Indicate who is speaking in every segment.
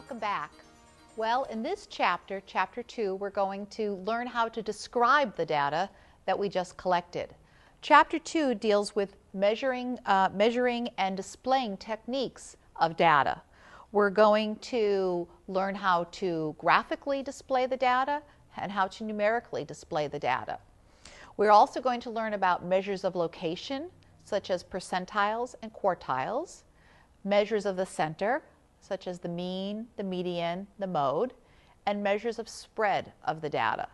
Speaker 1: welcome back. Well, in this chapter, chapter 2, we're going to learn how to describe the data that we just collected. Chapter 2 deals with measuring and displaying techniques of data. We're going to learn how to graphically display the data and how to numerically display the data. We're also going to learn about measures of location, such as percentiles and quartiles, measures of the center, such as the mean, the median, the mode, and measures of spread of the data.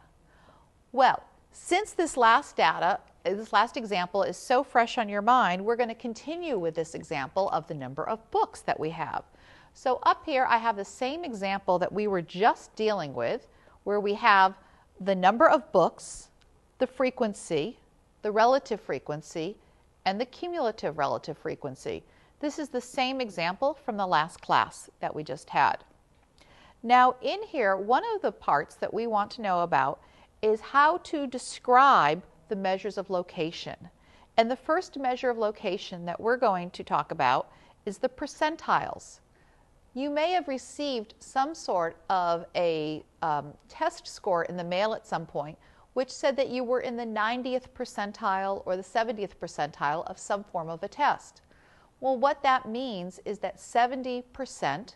Speaker 1: Well, since this last example is so fresh on your mind, we're going to continue with this example of the number of books that we have. So up here I have the same example that we were just dealing with, where we have the number of books, the frequency, the relative frequency, and the cumulative relative frequency. This is the same example from the last class that we just had. Now in here, one of the parts that we want to know about is how to describe the measures of location. And the first measure of location that we're going to talk about is the percentiles. You may have received some sort of a test score in the mail at some point which said that you were in the 90th percentile or the 70th percentile of some form of a test. Well, what that means is that 70%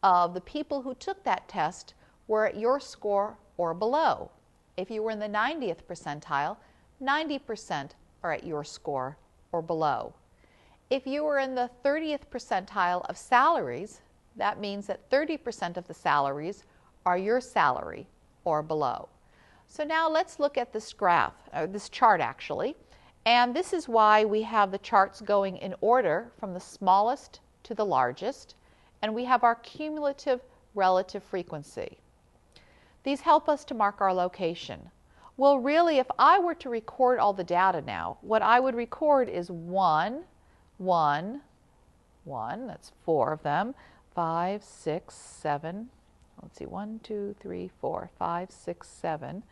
Speaker 1: of the people who took that test were at your score or below. If you were in the 90th percentile, 90% are at your score or below. If you were in the 30th percentile of salaries, that means that 30% of the salaries are your salary or below. So now let's look at this graph, or this chart actually. And this is why we have the charts going in order from the smallest to the largest, and we have our cumulative relative frequency. These help us to mark our location. Well, really, if I were to record all the data now, what I would record is 1, 1, 1, that's 4 of them, 5, 6, 7, let's see, 1, 2, 3, 4, 5, 6, 7.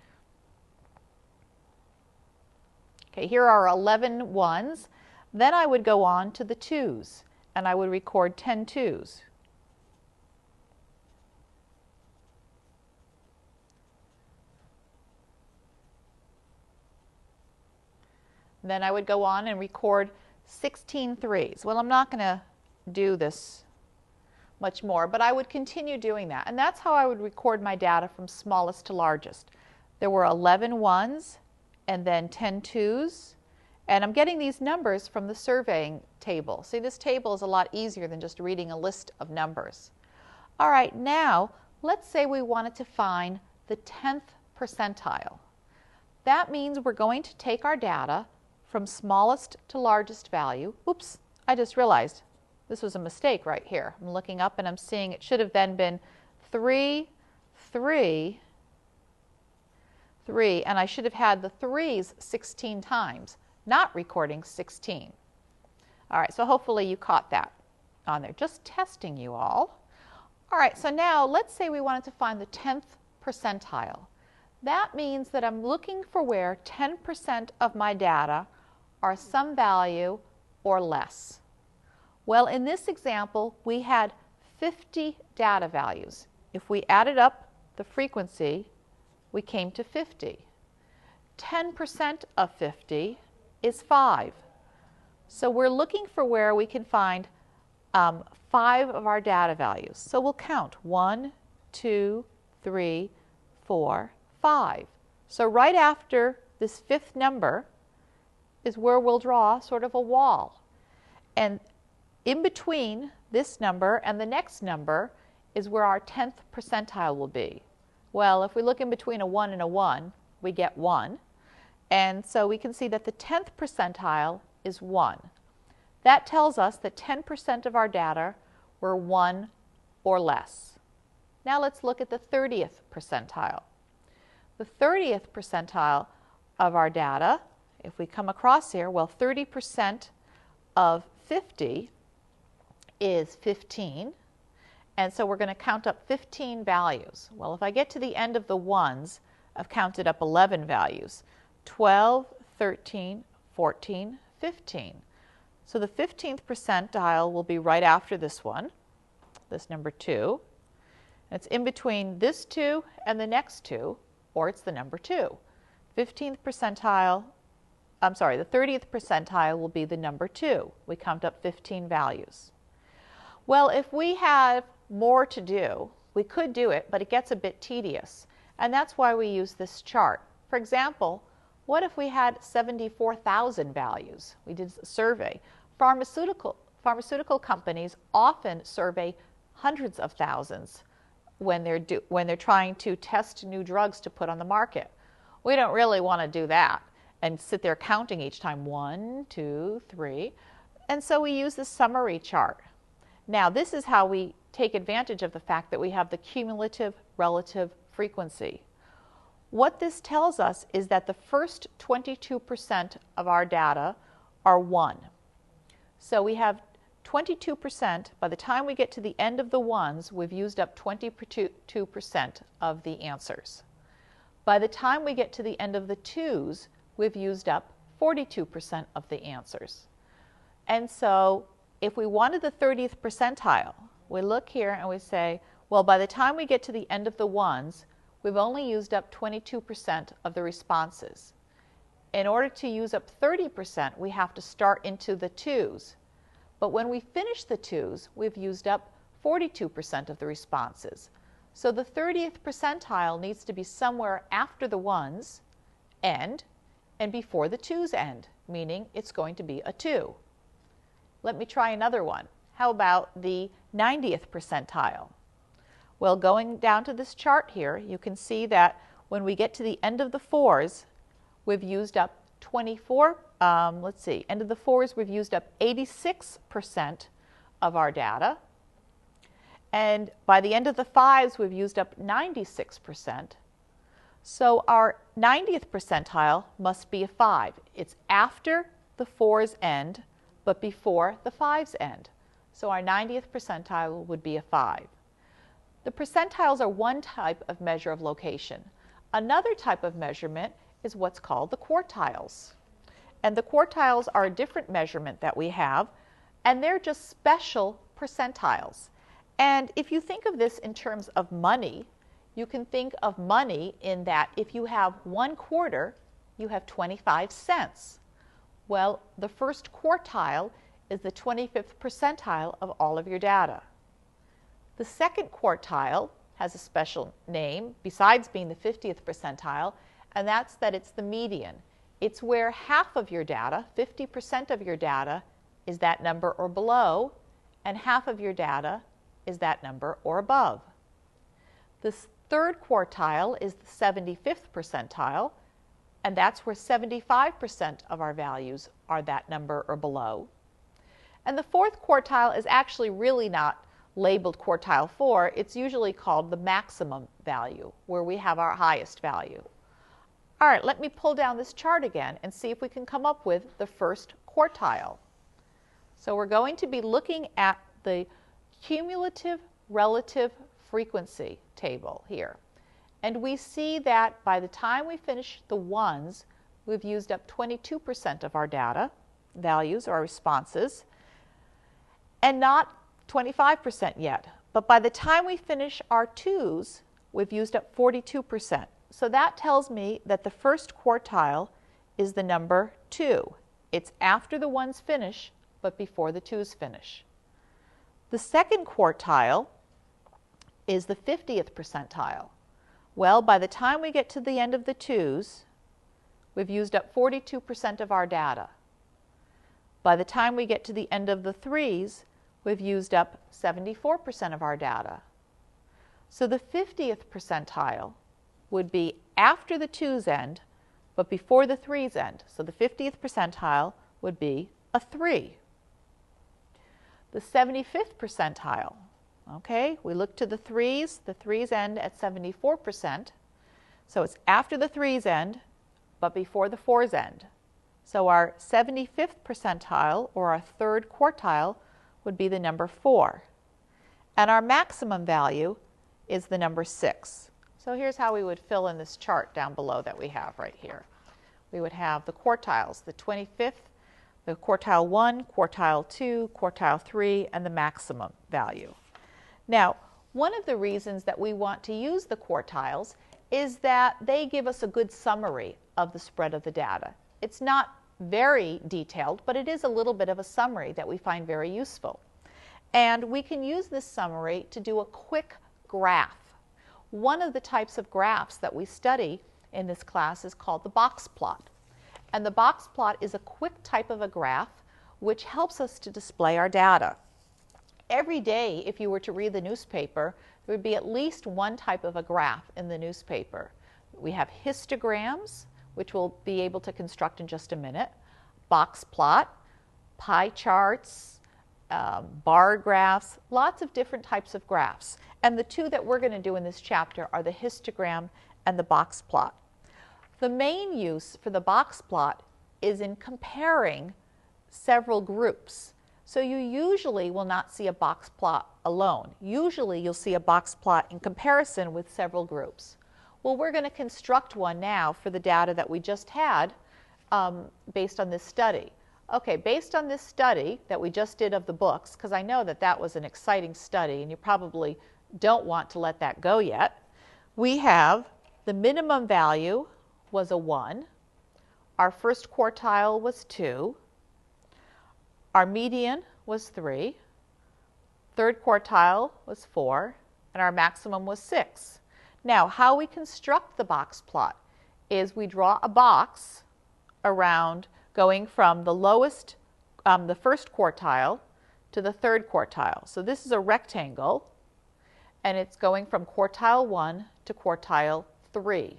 Speaker 1: Okay, here are 11 ones. Then I would go on to the twos, and I would record 10 twos. Then I would go on and record 16 threes. Well, I'm not going to do this much more, but I would continue doing that. And that's how I would record my data from smallest to largest. There were 11 ones and then 10 twos. And I'm getting these numbers from the surveying table. See, this table is a lot easier than just reading a list of numbers. All right, now let's say we wanted to find the 10th percentile. That means we're going to take our data from smallest to largest value. Oops, I just realized this was a mistake right here. I'm looking up and I'm seeing it should have then been 3, 3, 3, and I should have had the threes 16 times, not recording 16. All right, so hopefully you caught that on there. Just testing you all. All right, so now let's say we wanted to find the 10th percentile. That means that I'm looking for where 10% of my data are some value or less. Well, in this example, we had 50 data values. If we added up the frequency, we came to 50. 10% of 50 is 5. So we're looking for where we can find 5 of our data values. So we'll count 1, 2, 3, 4, 5. So right after this fifth number is where we'll draw sort of a wall. And in between this number and the next number is where our 10th percentile will be. Well, if we look in between a 1 and a 1, we get 1. And so we can see that the 10th percentile is 1. That tells us that 10% of our data were 1 or less. Now let's look at the 30th percentile. The 30th percentile of our data, if we come across here, well, 30% of 50 is 15. And so we're going to count up 15 values. Well, if I get to the end of the ones, I've counted up 11 values. 12, 13, 14, 15. So the 15th percentile will be right after this one, this number 2. It's in between this 2 and the next 2, or it's the number 2. 15th percentile, I'm sorry, the 30th percentile will be the number 2. We count up 15 values. Well, if we have more to do, we could do it, but it gets a bit tedious. And that's why we use this chart. For example, what if we had 74,000 values? We did a survey. Pharmaceutical companies often survey hundreds of thousands when they're trying to test new drugs to put on the market. We don't really want to do that and sit there counting each time, 1, 2, 3. And so we use the summary chart. Now, this is how we take advantage of the fact that we have the cumulative relative frequency. What this tells us is that the first 22% of our data are 1. So we have 22%. By the time we get to the end of the ones, we've used up 22% of the answers. By the time we get to the end of the twos, we've used up 42% of the answers. And so if we wanted the 30th percentile, we look here and we say, well, by the time we get to the end of the ones, we've only used up 22% of the responses. In order to use up 30%, we have to start into the twos. But when we finish the twos, we've used up 42% of the responses. So the 30th percentile needs to be somewhere after the ones end and before the twos end, meaning it's going to be a 2. Let me try another one. How about the 90th percentile? Well, going down to this chart here, you can see that when we get to the end of the 4s, we've used up 24, end of the 4s, we've used up 86% of our data. And by the end of the 5s, we've used up 96%. So our 90th percentile must be a 5. It's after the 4s end, but before the 5s end. So our 90th percentile would be a 5. The percentiles are one type of measure of location. Another type of measurement is what's called the quartiles. And the quartiles are a different measurement that we have, and they're just special percentiles. And if you think of this in terms of money, you can think of money in that if you have 1 quarter, you have 25 cents. Well, the first quartile is the 25th percentile of all of your data. The second quartile has a special name besides being the 50th percentile, and that's that it's the median. It's where half of your data, 50% of your data, is that number or below, and half of your data is that number or above. The third quartile is the 75th percentile, and that's where 75% of our values are that number or below. And the fourth quartile is actually really not labeled quartile 4. It's usually called the maximum value, where we have our highest value. All right, let me pull down this chart again and see if we can come up with the first quartile. So we're going to be looking at the cumulative relative frequency table here. And we see that by the time we finish the ones, we've used up 22% of our data, values or responses, and not 25% yet. But by the time we finish our twos, we've used up 42%. So that tells me that the first quartile is the number 2. It's after the ones finish, but before the twos finish. The second quartile is the 50th percentile. Well, by the time we get to the end of the twos, we've used up 42% of our data. By the time we get to the end of the threes, we've used up 74% of our data. So the 50th percentile would be after the twos end, but before the threes end. So the 50th percentile would be a 3. The 75th percentile, okay, we look to the threes end at 74%. So it's after the threes end, but before the fours end. So our 75th percentile, or our third quartile, would be the number 4. And our maximum value is the number 6. So here's how we would fill in this chart down below that we have right here. We would have the quartiles, the 25th, the quartile 1, quartile 2, quartile 3, and the maximum value. Now, One of the reasons that we want to use the quartiles is that they give us a good summary of the spread of the data. It's not very detailed, but it is a little bit of a summary that we find very useful. And we can use this summary to do a quick graph. One of the types of graphs that we study in this class is called the box plot. And the box plot is a quick type of a graph which helps us to display our data. Every day, if you were to read the newspaper, there would be at least one type of a graph in the newspaper. We have histograms, which we'll be able to construct in just a minute, box plot, pie charts, bar graphs, lots of different types of graphs. And the two that we're going to do in this chapter are the histogram and the box plot. The main use for the box plot is in comparing several groups. So you usually will not see a box plot alone. Usually you'll see a box plot in comparison with several groups. Well, we're going to construct one now for the data that we just had based on this study. Okay, based on this study that we just did of the books, because I know that that was an exciting study and you probably don't want to let that go yet, we have the minimum value was a 1, our first quartile was 2, our median was 3, third quartile was 4, and our maximum was 6. Now, how we construct the box plot is we draw a box around going from the lowest, the first quartile to the third quartile. So this is a rectangle, and it's going from quartile 1 to quartile 3.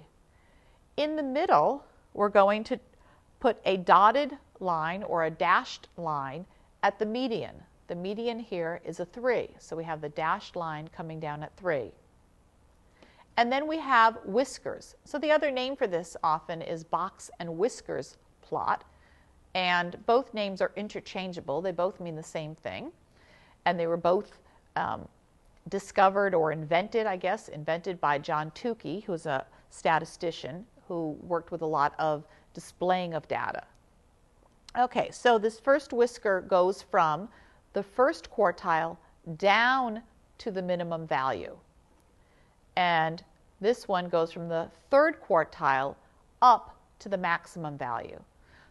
Speaker 1: In the middle, we're going to put a dotted line or a dashed line at the median. The median here is a 3, so we have the dashed line coming down at 3. And then we have whiskers. So the other name for this often is box and whiskers plot, and both names are interchangeable. They both mean the same thing, and they were both discovered or invented, I guess, invented by John Tukey, who's a statistician who worked with a lot of displaying of data. Okay, so this first whisker goes from the first quartile down to the minimum value. And this one goes from the third quartile up to the maximum value.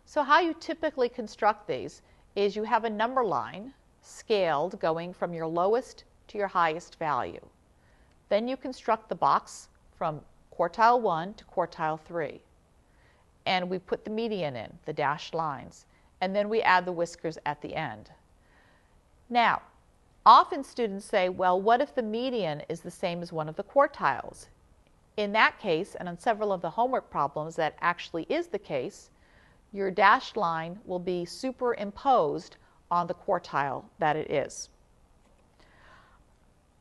Speaker 1: So how you typically construct these is you have a number line scaled going from your lowest to your highest value. Then you construct the box from quartile 1 to quartile 3. And we put the median in, the dashed lines. And then we add the whiskers at the end. Now, often students say, well, what if the median is the same as one of the quartiles? In that case, and on several of the homework problems that actually is the case, your dashed line will be superimposed on the quartile that it is.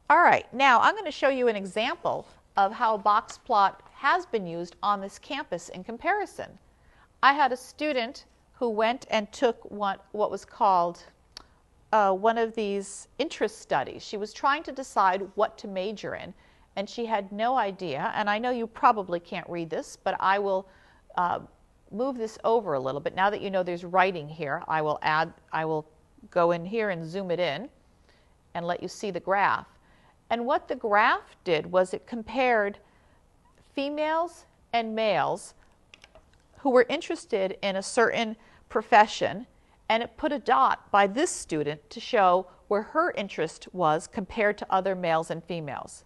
Speaker 1: All right, now I'm going to show you an example of how a box plot has been used on this campus in comparison. I had a student who went and took what was called one of these interest studies. She was trying to decide what to major in, and she had no idea. And I know you probably can't read this, but I will move this over a little bit. Now that you know there's writing here, I will go in here and zoom it in and let you see the graph. And what the graph did was it compared females and males who were interested in a certain profession, and it put a dot by this student to show where her interest was compared to other males and females.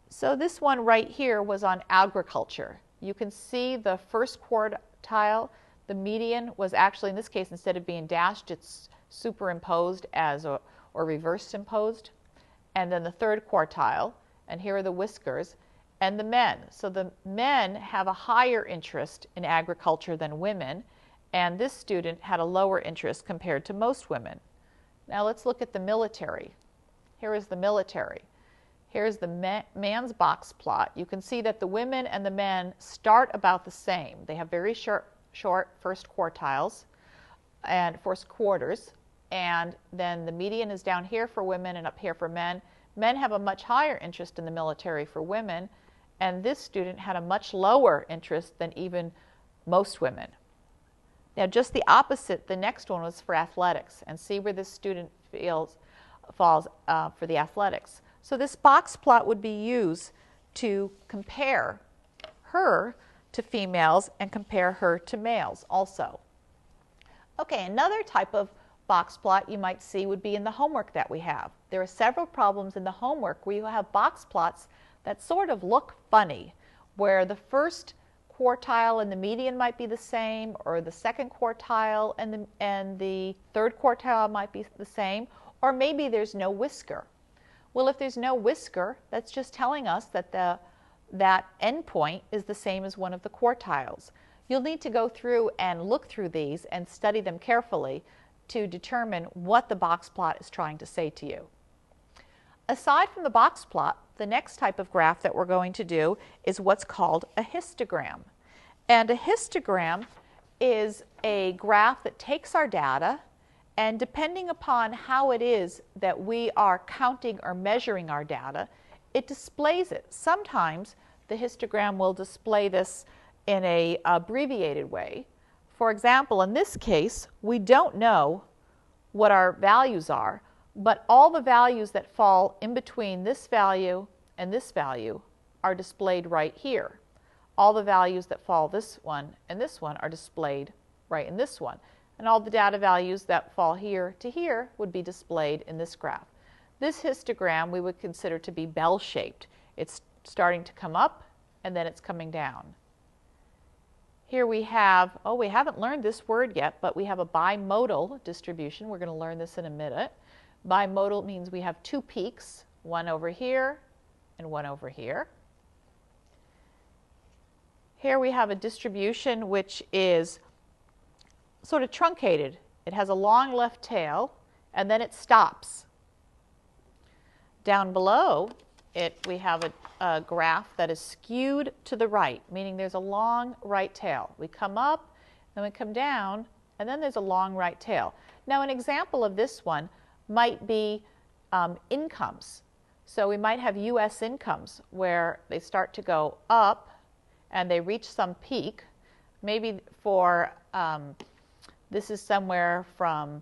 Speaker 1: So this one right here was on agriculture. You can see the first quartile, the median was actually, in this case, instead of being dashed, it's superimposed as or reverse imposed. And then the third quartile, and here are the whiskers, and the men. So the men have a higher interest in agriculture than women, and this student had a lower interest compared to most women. Now let's look at the military. Here is the military. Here's the man's box plot. You can see that the women and the men start about the same. They have very short first quartiles and first quarters, and then the median is down here for women and up here for men. Men have a much higher interest in the military for women, and this student had a much lower interest than even most women. Now just the opposite, the next one was for athletics, and see where this student falls for the athletics. So this box plot would be used to compare her to females and compare her to males also. Okay, another type of box plot you might see would be in the homework that we have. There are several problems in the homework where you have box plots that sort of look funny, where the first quartile and the median might be the same, or the second quartile and the third quartile might be the same, or maybe there's no whisker. Well, if there's no whisker, that's just telling us that that endpoint is the same as one of the quartiles. You'll need to go through and look through these and study them carefully to determine what the box plot is trying to say to you. Aside from the box plot, the next type of graph that we're going to do is what's called a histogram. And a histogram is a graph that takes our data, and depending upon how it is that we are counting or measuring our data, it displays it. Sometimes the histogram will display this in an abbreviated way. For example, in this case, we don't know what our values are, but all the values that fall in between this value and this value are displayed right here. All the values that fall this one and this one are displayed right in this one. And all the data values that fall here to here would be displayed in this graph. This histogram we would consider to be bell-shaped. It's starting to come up and then it's coming down. Here we have, we haven't learned this word yet, but we have a bimodal distribution. We're going to learn this in a minute. Bimodal means we have two peaks, one over here and one over here. Here we have a distribution which is sort of truncated. It has a long left tail and then it stops. Down below it, we have a graph that is skewed to the right, meaning there's a long right tail. We come up, then we come down, and then there's a long right tail. Now, an example of this one might be incomes. So we might have U.S. incomes where they start to go up and they reach some peak. Maybe for, this is somewhere from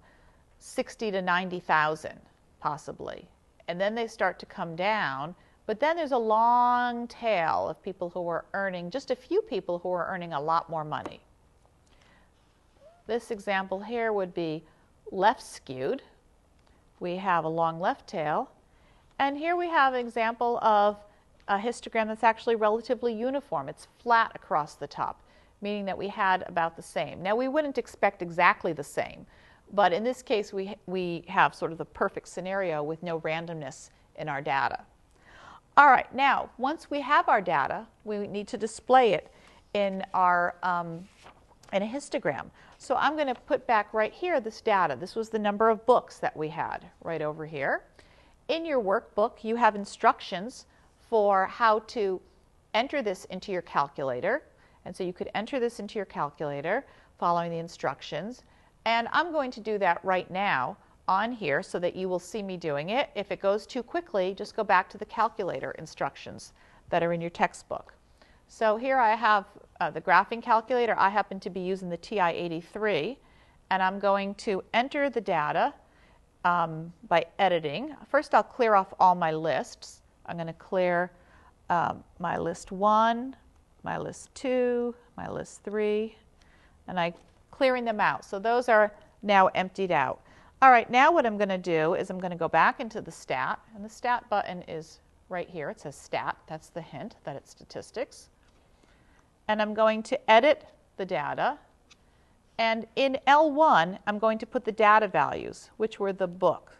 Speaker 1: 60 to 90,000 possibly. And then they start to come down, but then there's a long tail of people who are earning, just a few people who are earning a lot more money. This example here would be left skewed. We have a long left tail. And here we have an example of a histogram that's actually relatively uniform. It's flat across the top, meaning that we had about the same. Now, we wouldn't expect exactly the same, but in this case, we have sort of the perfect scenario with no randomness in our data. All right, now, once we have our data, we need to display it in our in a histogram. So I'm going to put back right here this data. This was the number of books that we had right over here. In your workbook, you have instructions for how to enter this into your calculator. And so you could enter this into your calculator following the instructions. And I'm going to do that right now on here so that you will see me doing it. If it goes too quickly, just go back to the calculator instructions that are in your textbook. So here I have the graphing calculator. I happen to be using the TI-83, and I'm going to enter the data by editing. First, I'll clear off all my lists. I'm going to clear my list 1, my list 2, my list 3, and I'm clearing them out. So those are now emptied out. All right, now what I'm going to do is I'm going to go back into the stat, and the stat button is right here. It says stat. That's the hint that it's statistics. And I'm going to edit the data. And in L1, I'm going to put the data values, which were the book.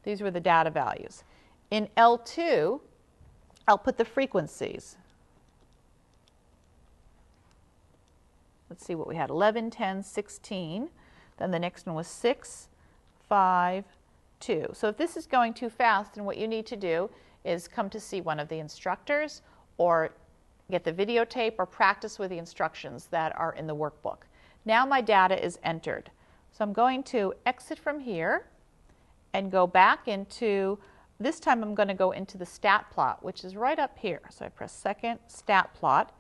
Speaker 1: These were the data values. In L2, I'll put the frequencies. Let's see what we had, 11, 10, 16. Then the next one was 6, 5, 2. So if this is going too fast, then what you need to do is come to see one of the instructors or get the videotape or practice with the instructions that are in the workbook. Now my data is entered. So I'm going to exit from here and go back into, this time I'm going to go into the stat plot, which is right up here. So I press second, stat plot.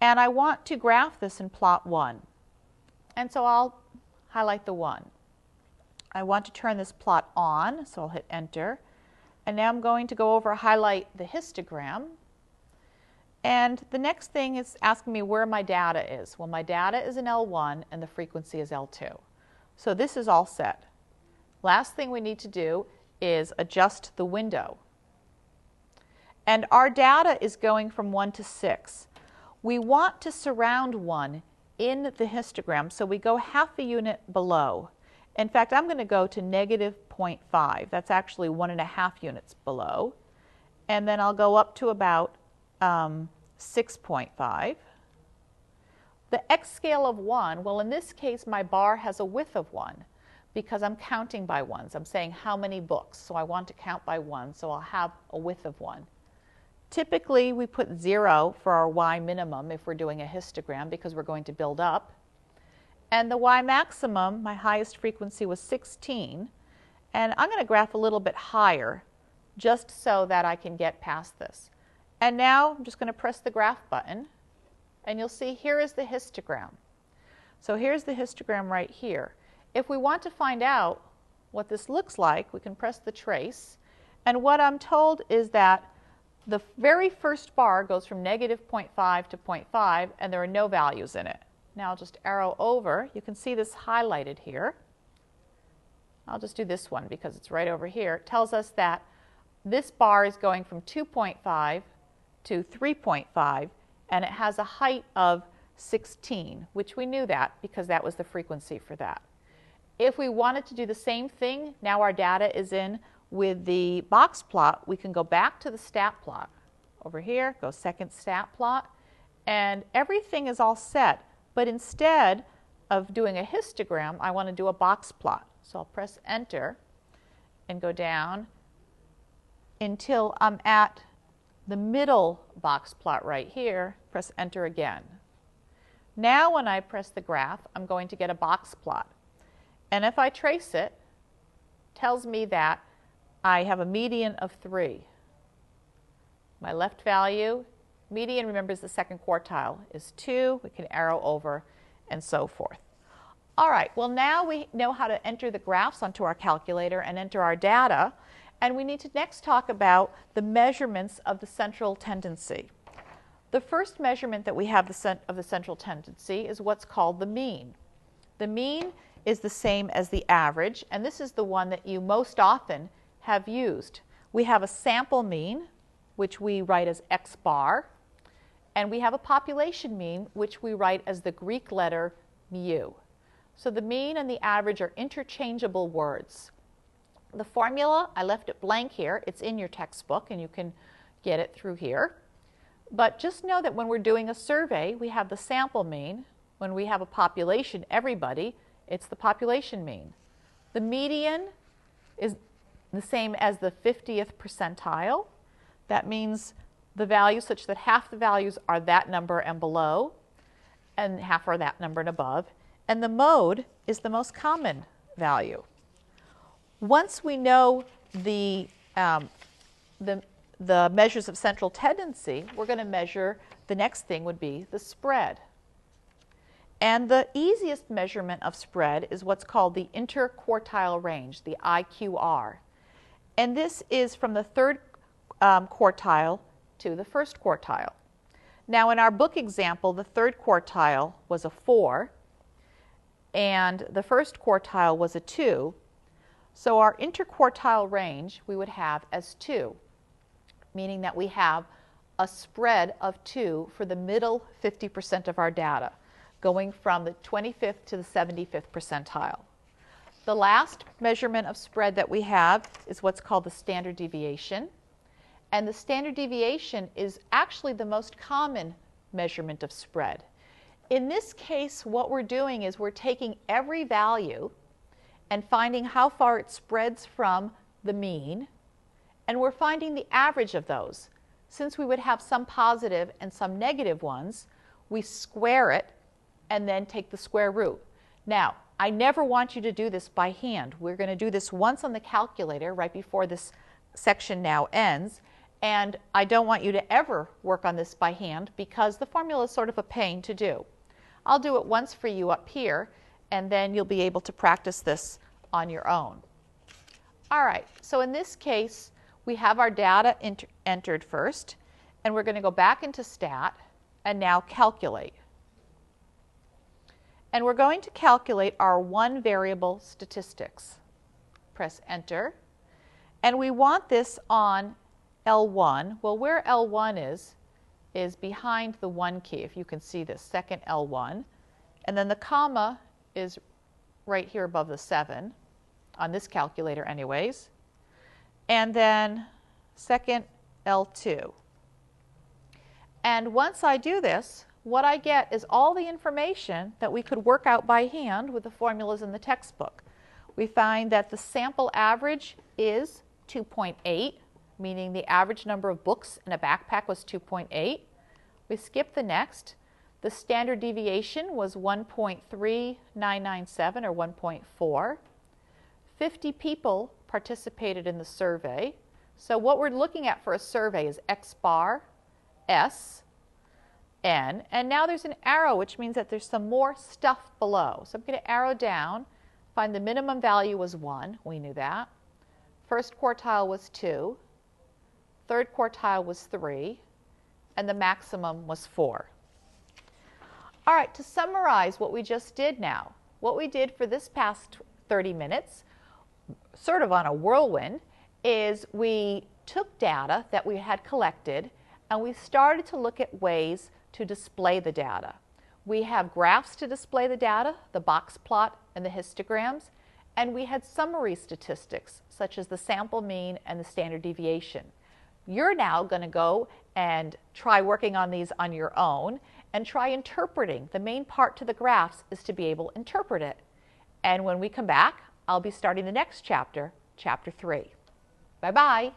Speaker 1: And I want to graph this in plot 1. And so I'll highlight the 1. I want to turn this plot on, so I'll hit enter. And now I'm going to go over, highlight the histogram. And the next thing is asking me where my data is. Well, my data is in L1 and the frequency is L2. So this is all set. Last thing we need to do is adjust the window. And our data is going from 1 to 6. We want to surround 1 in the histogram, so we go half a unit below. In fact, I'm going to go to negative 0.5. That's actually 1.5 units below. And then I'll go up to about 6.5. The x scale of 1, well, in this case, my bar has a width of 1 because I'm counting by ones. I'm saying how many books, so I want to count by 1, so I'll have a width of 1. Typically, we put 0 for our y minimum if we're doing a histogram because we're going to build up. And the y maximum, my highest frequency was 16. And I'm going to graph a little bit higher just so that I can get past this. And now I'm just going to press the graph button. And you'll see here is the histogram. So here's the histogram right here. If we want to find out what this looks like, we can press the trace. And what I'm told is that the very first bar goes from negative 0.5 to 0.5, and there are no values in it. Now I'll just arrow over. You can see this highlighted here. I'll just do this one because it's right over here. It tells us that this bar is going from 2.5 to 3.5, and it has a height of 16, which we knew that because that was the frequency for that. If we wanted to do the same thing, now our data is in with the box plot, we can go back to the stat plot. Over here, go second stat plot, and everything is all set. But instead of doing a histogram, I want to do a box plot. So I'll press enter and go down until I'm at the middle box plot right here. Press enter again. Now when I press the graph, I'm going to get a box plot. And if I trace it, it tells me that I have a median of 3. My left value, median, remember, is the second quartile, is 2. We can arrow over and so forth. All right, well, now we know how to enter the graphs onto our calculator and enter our data. And we need to next talk about the measurements of the central tendency. The first measurement that we have of the central tendency is what's called the mean. The mean is the same as the average, and this is the one that you most often have used. We have a sample mean, which we write as x bar, and we have a population mean, which we write as the Greek letter mu. So the mean and the average are interchangeable words. The formula, I left it blank here. It's in your textbook, and you can get it through here. But just know that when we're doing a survey, we have the sample mean. When we have a population, everybody, it's the population mean. The median is the same as the 50th percentile. That means the value such that half the values are that number and below, and half are that number and above. And the mode is the most common value. Once we know the measures of central tendency, we're going to measure, the next thing would be the spread. And the easiest measurement of spread is what's called the interquartile range, the IQR. And this is from the third quartile to the first quartile. Now in our book example, the third quartile was a 4, and the first quartile was a 2. So our interquartile range we would have as 2, meaning that we have a spread of 2 for the middle 50% of our data, going from the 25th to the 75th percentile. The last measurement of spread that we have is what's called the standard deviation. And the standard deviation is actually the most common measurement of spread. In this case, what we're doing is we're taking every value and finding how far it spreads from the mean, and we're finding the average of those. Since we would have some positive and some negative ones, we square it and then take the square root. Now, I never want you to do this by hand. We're going to do this once on the calculator right before this section now ends, and I don't want you to ever work on this by hand because the formula is sort of a pain to do. I'll do it once for you up here, and then you'll be able to practice this on your own. All right, so in this case, we have our data entered first, and we're going to go back into Stat and now calculate. And we're going to calculate our one variable statistics. Press Enter. And we want this on L1. Well, where L1 is behind the 1 key, if you can see this, second L1. And then the comma is right here above the 7, on this calculator anyways. And then second L2. And once I do this, what I get is all the information that we could work out by hand with the formulas in the textbook. We find that the sample average is 2.8, meaning the average number of books in a backpack was 2.8. We skip the next. The standard deviation was 1.3997 or 1.4. 50 people participated in the survey. So what we're looking at for a survey is X bar, S, N, and now there's an arrow, which means that there's some more stuff below. So I'm going to arrow down, find the minimum value was 1, we knew that. First quartile was 2, third quartile was 3, and the maximum was 4. All right, to summarize what we just did now, what we did for this past 30 minutes, sort of on a whirlwind, is we took data that we had collected and we started to look at ways to display the data. We have graphs to display the data, the box plot and the histograms, and we had summary statistics such as the sample mean and the standard deviation. You're now going to go and try working on these on your own and try interpreting. The main part to the graphs is to be able to interpret it. And when we come back, I'll be starting the next chapter, Chapter 3. Bye-bye.